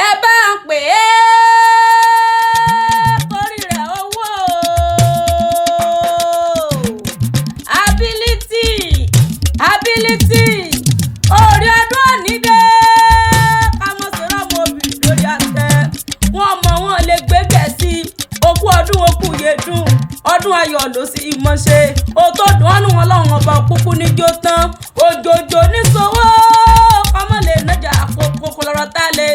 ẹ bá ń pè é kórì rẹ̀ owó ability orí ọdún òníde kámọ́ sí rọ́mọ obì lórí àtẹ wọn mọ̀ wọn lè gbé gẹ̀ẹ́sì okú ọdún okú yedùn ọdún ayọ̀ ló sì mọ̀ ṣe òótọ́ dùn ọ́nù wọn lọ́wọ́n ọba kúkú níjó tán òjòjò níṣòwò kọ́mọ́ lè nájà kókó lọ́rọ̀ tá lé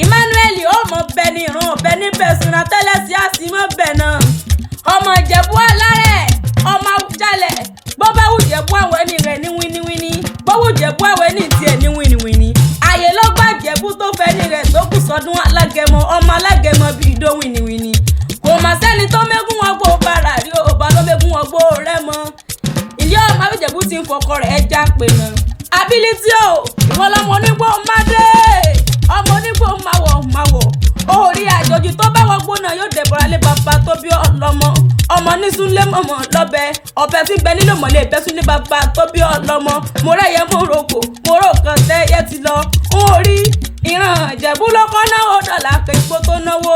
Emmanuel ó mọ bẹ ní ìran ọbẹ níbẹ̀ sinra tẹ́lẹ̀ sí àsìmọ́ bẹ̀ náà ọmọ Ìjẹ̀bú alárẹ̀ ọmọ Awùjalẹ̀ bó bá wù Ìjẹ̀bú àwọn ẹni rẹ̀ ní wíníwíní bó wù Ìjẹ̀bú àwọn ẹni tiẹ̀ ní wíníwíní àyè ló gbà Ìjẹ̀bú tó fẹ́ ní rẹ̀ tó kù sọdún alágẹmọ ọmọ alágẹmọ bíi ìdó wíníwíní kò mà sẹ́ni tó mẹ́gún wọn gbó bàrà rí ọba ló mẹ́gún wọn gbó rẹ́ mọ́ ilé ọmọ Ìjẹ̀bú ti ń fọkọ rẹ̀ ẹja pè náà ability o ìwọ lọmọ onígbò mádé ọmọ onígbò máwọ̀ orí àjòjì tó bá wọgbó náà yóò dẹ̀bọ̀ra lé bàbá tó bí ọlọ́mọ ọmọ nísúnlé mọ̀mọ́ lọ́bẹ̀ ọbẹ̀ tí bẹ nílò mọ̀lẹ́ ìbẹ́sùn ní bàbá tó bí ọlọ́mọ mo rẹ̀yẹ mo rògbò mo rò kan tẹ́yẹ ti lọ ń orí ìran Ìjẹ̀bú lọ́kọ́ náwó dọ̀là képo tó náwó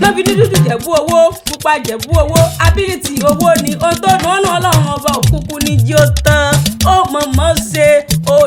lọ́bi ní dúdú Ìjẹ̀bú owó pupa Ìjẹ̀bú owó ability owó ni ohun tó nù ọ́nà ọlọ́run ọba òkúkú ní jí ó tán ó mọ̀mọ́ ṣe ó